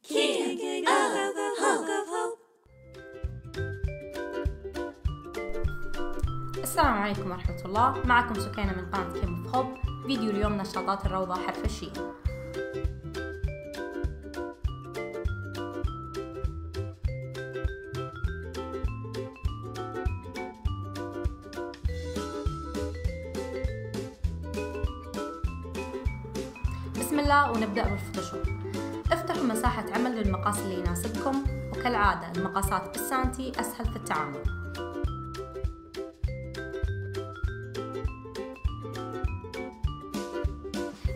King of Hope. السلام عليكم ورحمة الله. معكم سكينة من قناة كينج اوف هوب. فيديو اليوم نشاطات الروضة حرف الشين. بسم الله ونبدأ بالفوتوشوب. افتحوا مساحة عمل للمقاس اللي يناسبكم، وكالعادة المقاسات بالسنتي أسهل في التعامل.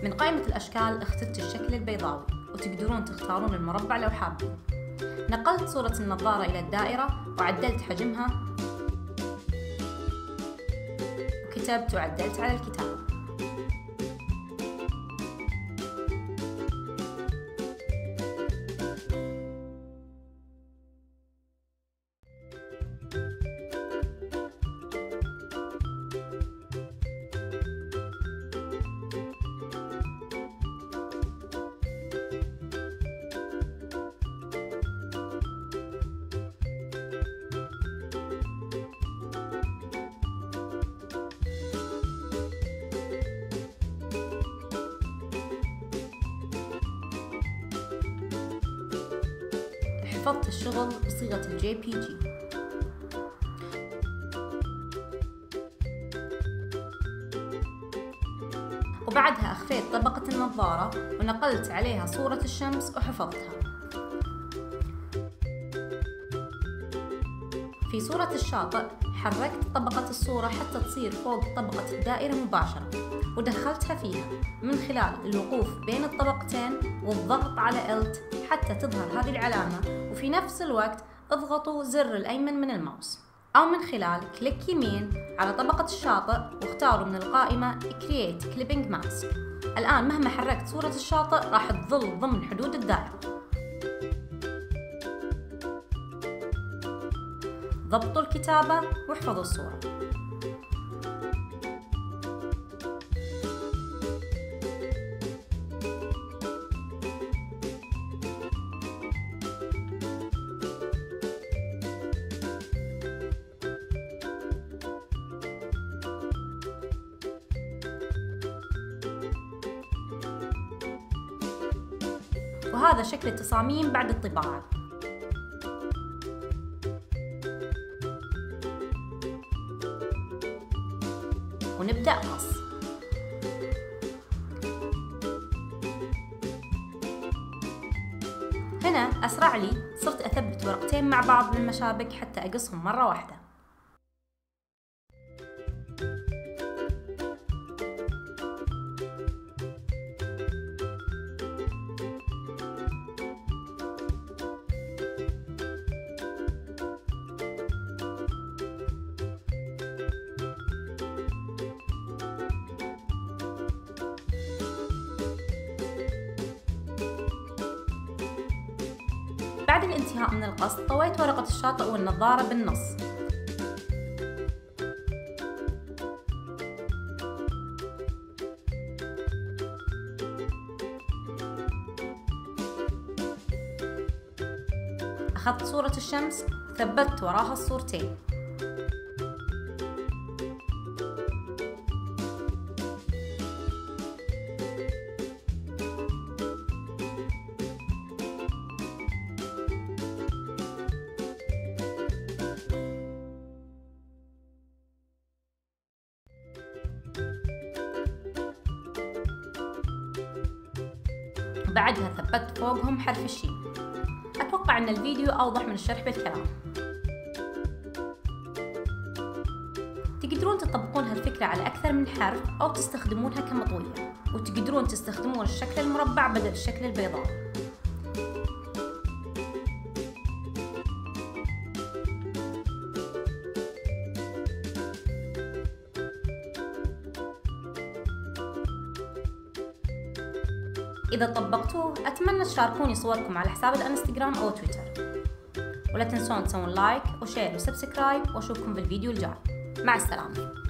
من قائمة الأشكال اخترت الشكل البيضاوي، وتقدرون تختارون المربع لو حابين. نقلت صورة النظارة إلى الدائرة وعدلت حجمها، وكتبت وعدلت على الكتابة. حفظت الشغل بصيغة الJPG. وبعدها أخفيت طبقة النظارة ونقلت عليها صورة الشمس وحفظتها. في صورة الشاطئ حركت طبقة الصورة حتى تصير فوق طبقة الدائرة مباشرة، ودخلتها فيها من خلال الوقوف بين الطبقتين والضغط على Alt حتى تظهر هذه العلامة، وفي نفس الوقت اضغطوا زر الأيمن من الماوس، أو من خلال كليك يمين على طبقة الشاطئ واختاروا من القائمة Create Clipping Mask. الآن مهما حركت صورة الشاطئ راح تظل ضمن حدود الدائرة. ضبطوا الكتابة واحفظوا الصورة. وهذا شكل التصاميم بعد الطباعة. ونبدأ قص. هنا أسرع لي، صرت أثبت ورقتين مع بعض بالمشابك حتى أقصهم مرة واحدة. بعد الانتهاء من القص طويت ورقة الشاطئ والنظارة بالنص. أخذت صورة الشمس ثبت وراها الصورتين. بعدها ثبت فوقهم حرف الشين. أتوقع أن الفيديو أوضح من الشرح بالكلام. تقدرون تطبقون هالفكرة على أكثر من حرف أو تستخدمونها كمطوية، وتقدرون تستخدمون الشكل المربع بدل الشكل البيضاوي. إذا طبقتوه أتمنى تشاركوني صوركم على حساب الانستغرام أو تويتر، ولا تنسون تسوون لايك وشير وسبسكرايب، وأشوفكم بالفيديو الجاي. مع السلامة.